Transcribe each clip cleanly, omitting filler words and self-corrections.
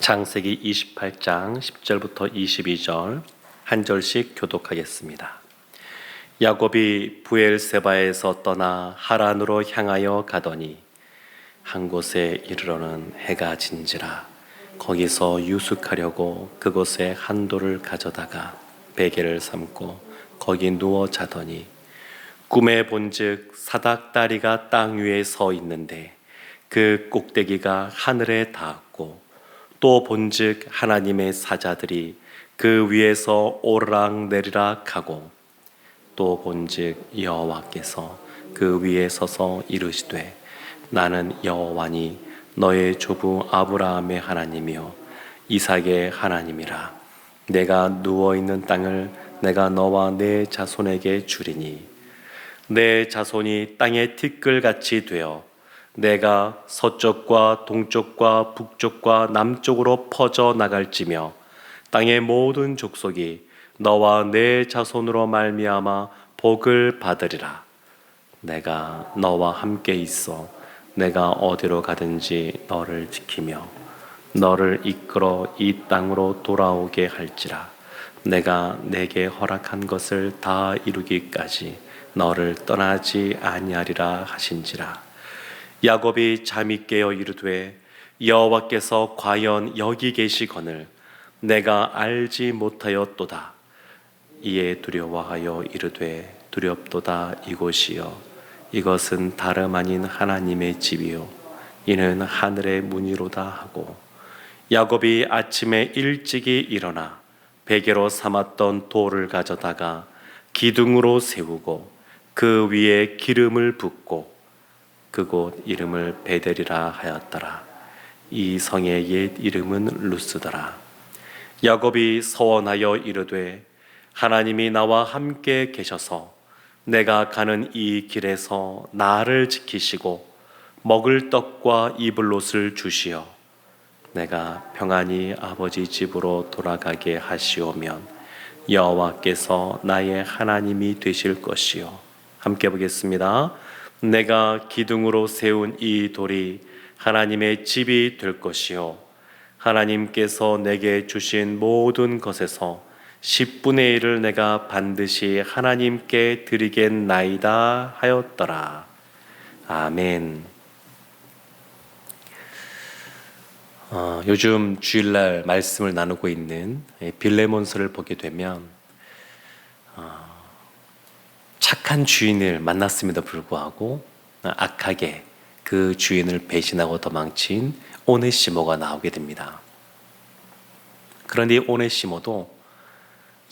창세기 28장 10절부터 22절 한 절씩 교독하겠습니다. 야곱이 부엘세바에서 떠나 하란으로 향하여 가더니 한 곳에 이르러는 해가 진지라. 거기서 유숙하려고 그곳에 한 돌을 가져다가 베개를 삼고 거기 누워 자더니 꿈에 본즉 사닥다리가 땅 위에 서 있는데 그 꼭대기가 하늘에 닿았고 또 본즉 하나님의 사자들이 그 위에서 오르락 내리락 하고 또 본즉 여호와께서 그 위에 서서 이르시되 나는 여호와니 너의 조부 아브라함의 하나님이요 이삭의 하나님이라. 내가 누워있는 땅을 내가 너와 내 자손에게 주리니 내 자손이 땅의 티끌같이 되어 내가 서쪽과 동쪽과 북쪽과 남쪽으로 퍼져 나갈지며 땅의 모든 족속이 너와 내 자손으로 말미암아 복을 받으리라. 내가 너와 함께 있어 내가 어디로 가든지 너를 지키며 너를 이끌어 이 땅으로 돌아오게 할지라. 내가 내게 허락한 것을 다 이루기까지 너를 떠나지 아니하리라 하신지라. 야곱이 잠이 깨어 이르되 여호와께서 과연 여기 계시거늘 내가 알지 못하였도다. 이에 두려워하여 이르되 두렵도다. 이곳이여 이것은 다름 아닌 하나님의 집이요 이는 하늘의 문이로다 하고 야곱이 아침에 일찍이 일어나 베개로 삼았던 돌을 가져다가 기둥으로 세우고 그 위에 기름을 붓고 그곳 이름을 베델이라 하였더라. 이 성의 옛 이름은 루스더라. 야곱이 서원하여 이르되 하나님이 나와 함께 계셔서 내가 가는 이 길에서 나를 지키시고 먹을 떡과 입을 옷을 주시어 내가 평안히 아버지 집으로 돌아가게 하시오면 여호와께서 나의 하나님이 되실 것이요. 함께 보겠습니다. 내가 기둥으로 세운 이 돌이 하나님의 집이 될 것이요 하나님께서 내게 주신 모든 것에서 10분의 1을 내가 반드시 하나님께 드리겠나이다 하였더라. 아멘. 요즘 주일날 말씀을 나누고 있는 빌레몬서를 보게 되면 착한 주인을 만났음에도 불구하고 악하게 그 주인을 배신하고 도망친 오네시모가 나오게 됩니다. 그런데 오네시모도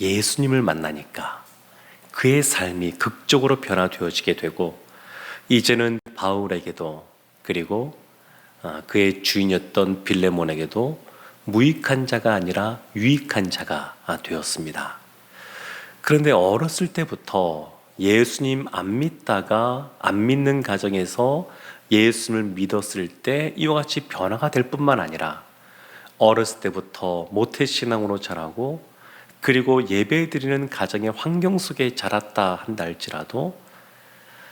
예수님을 만나니까 그의 삶이 극적으로 변화되어지게 되고 이제는 바울에게도 그리고 그의 주인이었던 빌레몬에게도 무익한 자가 아니라 유익한 자가 되었습니다. 그런데 어렸을 때부터 예수님 안 믿다가 안 믿는 가정에서 예수님을 믿었을 때 이와 같이 변화가 될 뿐만 아니라 어렸을 때부터 모태신앙으로 자라고 그리고 예배드리는 가정의 환경 속에 자랐다 한다 할지라도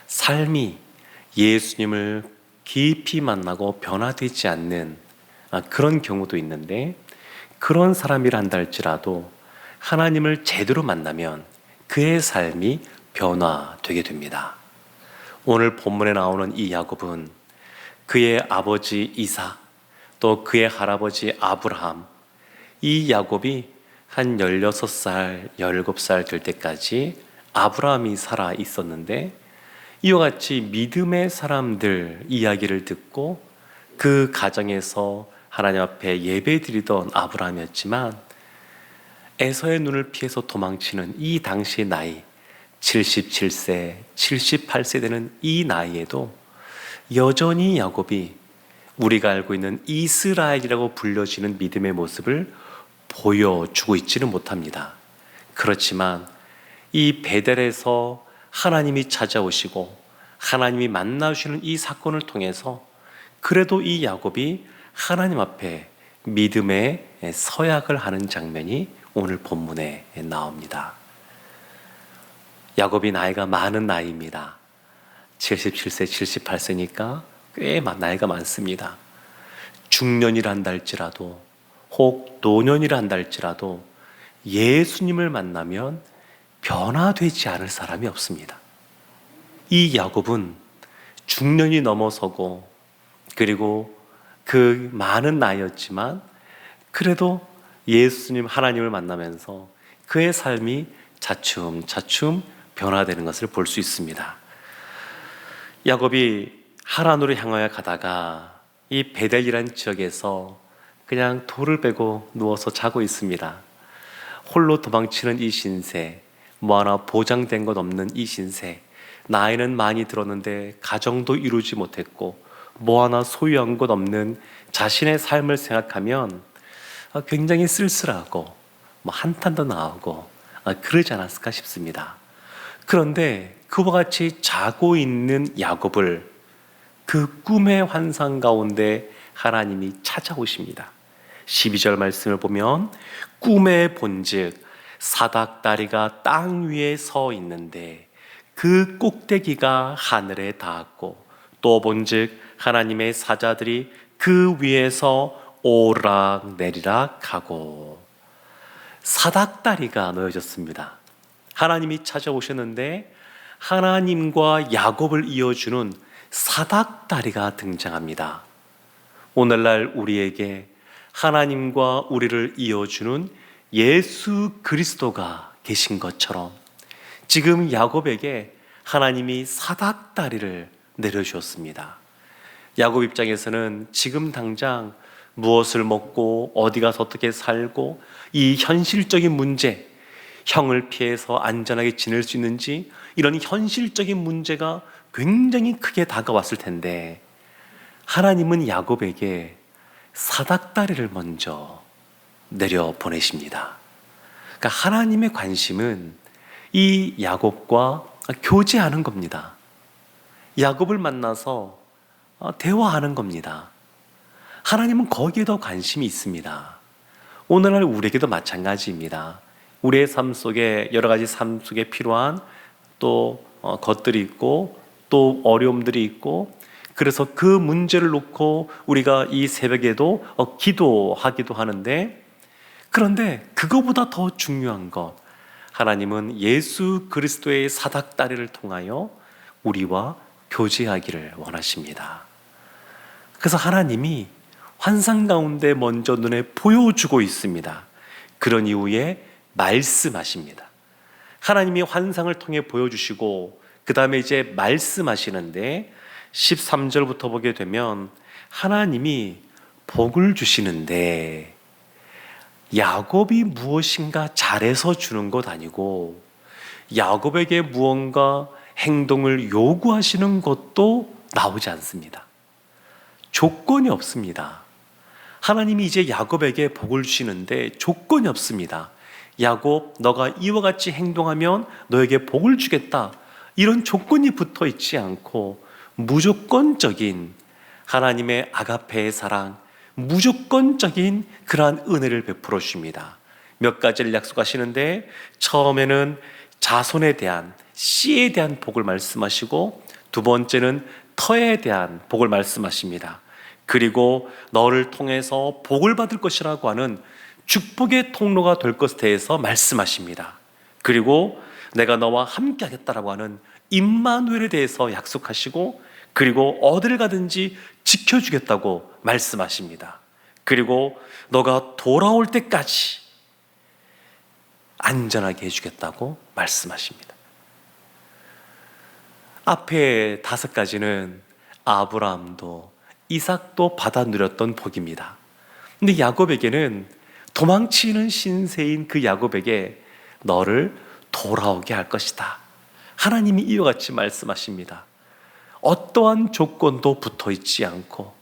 삶이 예수님을 깊이 만나고 변화되지 않는 그런 경우도 있는데 그런 사람이라 한다 할지라도 하나님을 제대로 만나면 그의 삶이 변화되게 됩니다. 오늘 본문에 나오는 이 야곱은 그의 아버지 이삭 또 그의 할아버지 아브라함 이 야곱이 한 16살, 17살 될 때까지 아브라함이 살아 있었는데 이와 같이 믿음의 사람들 이야기를 듣고 그 가정에서 하나님 앞에 예배드리던 아브라함이었지만 에서의 눈을 피해서 도망치는 이 당시의 나이 77세, 78세 되는 이 나이에도 여전히 야곱이 우리가 알고 있는 이스라엘이라고 불려지는 믿음의 모습을 보여주고 있지는 못합니다. 그렇지만 이 베델에서 하나님이 찾아오시고 하나님이 만나주시는 이 사건을 통해서 그래도 이 야곱이 하나님 앞에 믿음의 서약을 하는 장면이 오늘 본문에 나옵니다. 야곱이 나이가 많은 나이입니다. 77세, 78세니까 꽤 나이가 많습니다. 중년이란다 할지라도 혹 노년이라 한다 할지라도 예수님을 만나면 변화되지 않을 사람이 없습니다. 이 야곱은 중년이 넘어서고 그리고 그 많은 나이였지만 그래도 예수님 하나님을 만나면서 그의 삶이 차츰차츰 변화되는 것을 볼 수 있습니다. 야곱이 하란으로 향하여 가다가 이 베델이라는 지역에서 그냥 돌을 빼고 누워서 자고 있습니다. 홀로 도망치는 이 신세, 뭐 하나 보장된 것 없는 이 신세, 나이는 많이 들었는데 가정도 이루지 못했고 뭐 하나 소유한 것 없는 자신의 삶을 생각하면 굉장히 쓸쓸하고 뭐 한탄도 나오고 그러지 않았을까 싶습니다. 그런데 그와 같이 자고 있는 야곱을 그 꿈의 환상 가운데 하나님이 찾아오십니다. 12절 말씀을 보면 꿈에 본즉 사닥다리가 땅 위에 서 있는데 그 꼭대기가 하늘에 닿았고 또 본즉 하나님의 사자들이 그 위에서 오르락 내리락 하고 사닥다리가 놓여졌습니다. 하나님이 찾아오셨는데 하나님과 야곱을 이어주는 사닥다리가 등장합니다. 오늘날 우리에게 하나님과 우리를 이어주는 예수 그리스도가 계신 것처럼 지금 야곱에게 하나님이 사닥다리를 내려주었습니다. 야곱 입장에서는 지금 당장 무엇을 먹고 어디 가서 어떻게 살고 이 현실적인 문제, 형을 피해서 안전하게 지낼 수 있는지 이런 현실적인 문제가 굉장히 크게 다가왔을 텐데 하나님은 야곱에게 사닥다리를 먼저 내려보내십니다. 그러니까 하나님의 관심은 이 야곱과 교제하는 겁니다. 야곱을 만나서 대화하는 겁니다. 하나님은 거기에 더 관심이 있습니다. 오늘날 우리에게도 마찬가지입니다. 우리의 삶 속에 여러 가지 삶 속에 필요한 또 것들이 있고 또 어려움들이 있고 그래서 그 문제를 놓고 우리가 이 새벽에도 기도하기도 하는데 그런데 그거보다 더 중요한 것 하나님은 예수 그리스도의 사닥다리를 통하여 우리와 교제하기를 원하십니다. 그래서 하나님이 환상 가운데 먼저 눈에 보여주고 있습니다. 그런 이후에 말씀하십니다. 하나님이 환상을 통해 보여주시고 그 다음에 이제 말씀하시는데 13절부터 보게 되면 하나님이 복을 주시는데 야곱이 무엇인가 잘해서 주는 것 아니고 야곱에게 무언가 행동을 요구하시는 것도 나오지 않습니다. 조건이 없습니다. 하나님이 이제 야곱에게 복을 주시는데 조건이 없습니다. 야곱, 너가 이와 같이 행동하면 너에게 복을 주겠다. 이런 조건이 붙어 있지 않고 무조건적인 하나님의 아가페의 사랑, 무조건적인 그러한 은혜를 베풀어 주십니다. 몇 가지를 약속하시는데 처음에는 자손에 대한 씨에 대한 복을 말씀하시고 두 번째는 터에 대한 복을 말씀하십니다. 그리고 너를 통해서 복을 받을 것이라고 하는 축복의 통로가 될 것에 대해서 말씀하십니다. 그리고 내가 너와 함께 하겠다라고 하는 임마누엘에 대해서 약속하시고 그리고 어디를 가든지 지켜주겠다고 말씀하십니다. 그리고 너가 돌아올 때까지 안전하게 해주겠다고 말씀하십니다. 앞에 5가지는 아브라함도 이삭도 받아 누렸던 복입니다. 근데 야곱에게는 도망치는 신세인 그 야곱에게 너를 돌아오게 할 것이다. 하나님이 이와 같이 말씀하십니다. 어떠한 조건도 붙어 있지 않고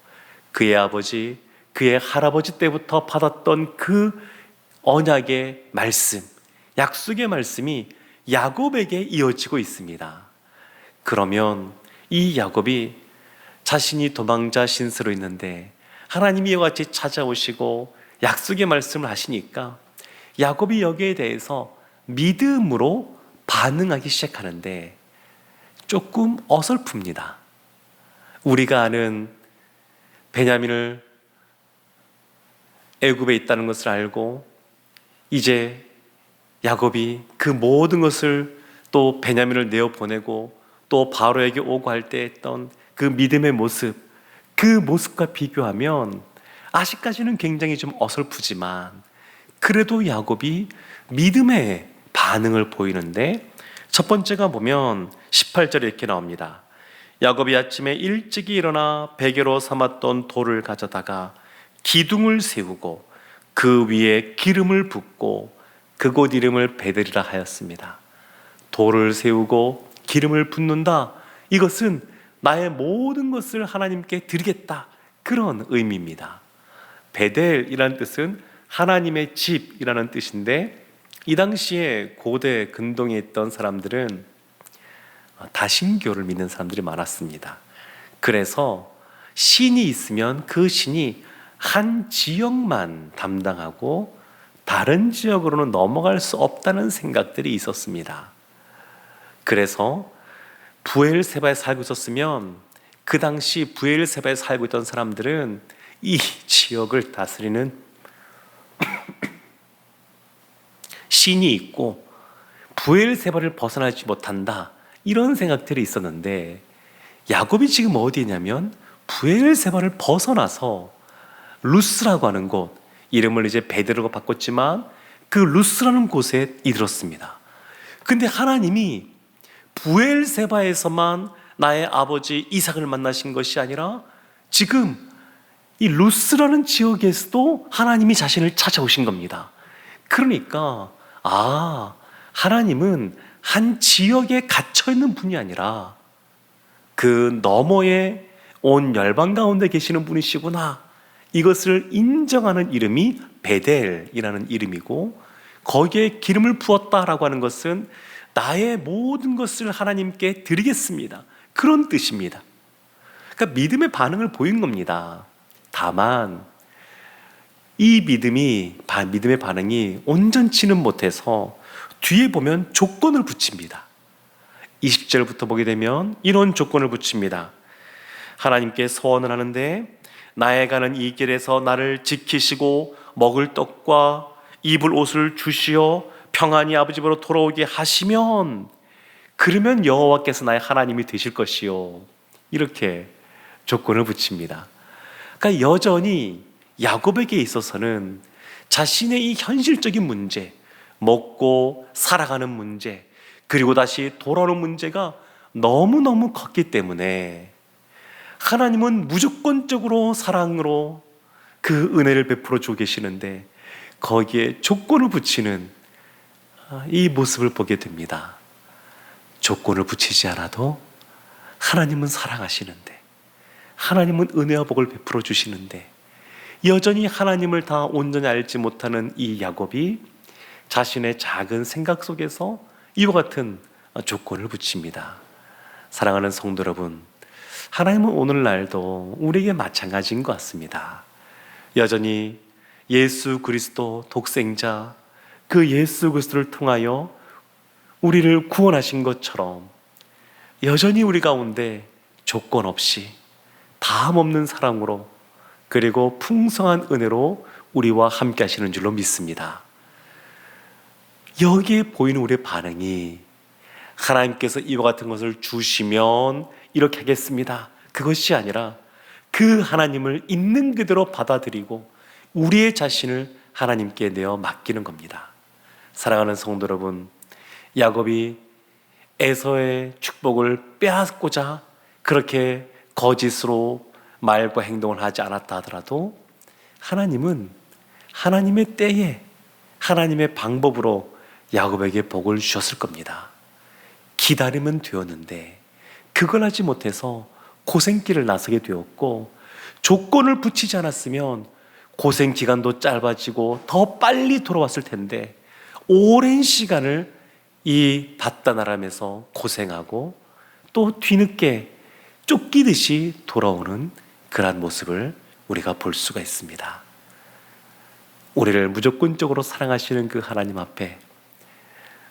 그의 아버지, 그의 할아버지 때부터 받았던 그 언약의 말씀, 약속의 말씀이 야곱에게 이어지고 있습니다. 그러면 이 야곱이 자신이 도망자 신세로 있는데 하나님이 이와 같이 찾아오시고 약속의 말씀을 하시니까 야곱이 여기에 대해서 믿음으로 반응하기 시작하는데 조금 어설픕니다. 우리가 아는 베냐민을 애굽에 있다는 것을 알고 이제 야곱이 그 모든 것을 또 베냐민을 내어 보내고 또 바로에게 오고 할 때 했던 그 믿음의 모습, 그 모습과 비교하면 아직까지는 굉장히 좀 어설프지만 그래도 야곱이 믿음의 반응을 보이는데, 첫 번째가 보면 18절에 이렇게 나옵니다. 야곱이 아침에 일찍이 일어나 베개로 삼았던 돌을 가져다가 기둥을 세우고 그 위에 기름을 붓고 그곳 이름을 베델이라 하였습니다. 돌을 세우고 기름을 붓는다, 이것은 나의 모든 것을 하나님께 드리겠다, 그런 의미입니다. 베델이라는 뜻은 하나님의 집이라는 뜻인데, 이 당시에 고대 근동에 있던 사람들은 다신교를 믿는 사람들이 많았습니다. 그래서 신이 있으면 그 신이 한 지역만 담당하고 다른 지역으로는 넘어갈 수 없다는 생각들이 있었습니다. 그래서 부엘세바에 살고 있었으면 그 당시 부엘세바에 살고 있던 사람들은 이 지역을 다스리는 신이 있고 부엘세바를 벗어나지 못한다, 이런 생각들이 있었는데, 야곱이 지금 어디에 있냐면 부엘세바를 벗어나서 루스라고 하는 곳, 이름을 이제 베델로 바꿨지만 그 루스라는 곳에 이르렀습니다. 근데 하나님이 부엘세바에서만 나의 아버지 이삭을 만나신 것이 아니라 지금 이 루스라는 지역에서도 하나님이 자신을 찾아오신 겁니다. 그러니까 하나님은 한 지역에 갇혀 있는 분이 아니라 그 너머에 온 열방 가운데 계시는 분이시구나, 이것을 인정하는 이름이 베델이라는 이름이고, 거기에 기름을 부었다라고 하는 것은 나의 모든 것을 하나님께 드리겠습니다, 그런 뜻입니다. 그러니까 믿음의 반응을 보인 겁니다. 다만 이 믿음의 반응이 온전치는 못해서 뒤에 보면 조건을 붙입니다. 20절부터 보게 되면 이런 조건을 붙입니다. 하나님께 소원을 하는데 나에 가는 이 길에서 나를 지키시고 먹을 떡과 입을 옷을 주시어 평안히 아버지 집으로 돌아오게 하시면, 그러면 여호와께서 나의 하나님이 되실 것이요, 이렇게 조건을 붙입니다. 그러니까 여전히 야곱에게 있어서는 자신의 이 현실적인 문제, 먹고 살아가는 문제, 그리고 다시 돌아오는 문제가 너무너무 컸기 때문에 하나님은 무조건적으로 사랑으로 그 은혜를 베풀어 주고 계시는데 거기에 조건을 붙이는 이 모습을 보게 됩니다. 조건을 붙이지 않아도 하나님은 사랑하시는데, 하나님은 은혜와 복을 베풀어 주시는데, 여전히 하나님을 다 온전히 알지 못하는 이 야곱이 자신의 작은 생각 속에서 이와 같은 조건을 붙입니다. 사랑하는 성도 여러분, 하나님은 오늘날도 우리에게 마찬가지인 것 같습니다. 여전히 예수 그리스도 독생자, 그 예수 그리스도를 통하여 우리를 구원하신 것처럼 여전히 우리 가운데 조건 없이 다함 없는 사랑으로, 그리고 풍성한 은혜로 우리와 함께 하시는 줄로 믿습니다. 여기에 보이는 우리의 반응이 하나님께서 이와 같은 것을 주시면 이렇게 하겠습니다, 그것이 아니라 그 하나님을 있는 그대로 받아들이고 우리의 자신을 하나님께 내어 맡기는 겁니다. 사랑하는 성도 여러분, 야곱이 에서의 축복을 빼앗고자 그렇게 거짓으로 말과 행동을 하지 않았다 하더라도 하나님은 하나님의 때에 하나님의 방법으로 야곱에게 복을 주셨을 겁니다. 기다리면 되었는데 그걸 하지 못해서 고생길을 나서게 되었고, 조건을 붙이지 않았으면 고생 기간도 짧아지고 더 빨리 돌아왔을 텐데 오랜 시간을 이 바다나람에서 고생하고 또 뒤늦게 쫓기듯이 돌아오는 그러한 모습을 우리가 볼 수가 있습니다. 우리를 무조건적으로 사랑하시는 그 하나님 앞에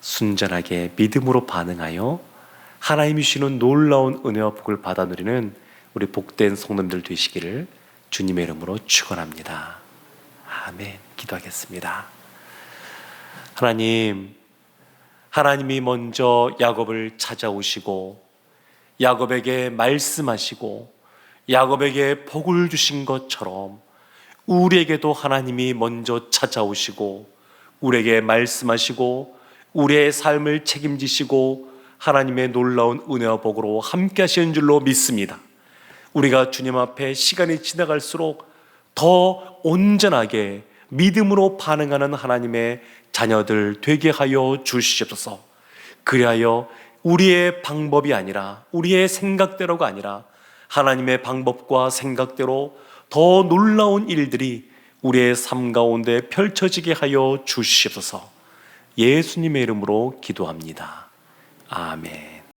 순전하게 믿음으로 반응하여 하나님이 주시는 놀라운 은혜와 복을 받아 누리는 우리 복된 성도님들 되시기를 주님의 이름으로 축원합니다. 아멘. 기도하겠습니다. 하나님, 하나님이 먼저 야곱을 찾아오시고 야곱에게 말씀하시고 야곱에게 복을 주신 것처럼 우리에게도 하나님이 먼저 찾아오시고 우리에게 말씀하시고 우리의 삶을 책임지시고 하나님의 놀라운 은혜와 복으로 함께 하시는 줄로 믿습니다. 우리가 주님 앞에 시간이 지나갈수록 더 온전하게 믿음으로 반응하는 하나님의 자녀들 되게 하여 주시옵소서. 그리하여 우리의 방법이 아니라 우리의 생각대로가 아니라 하나님의 방법과 생각대로 더 놀라운 일들이 우리의 삶 가운데 펼쳐지게 하여 주시옵소서. 예수님의 이름으로 기도합니다. 아멘.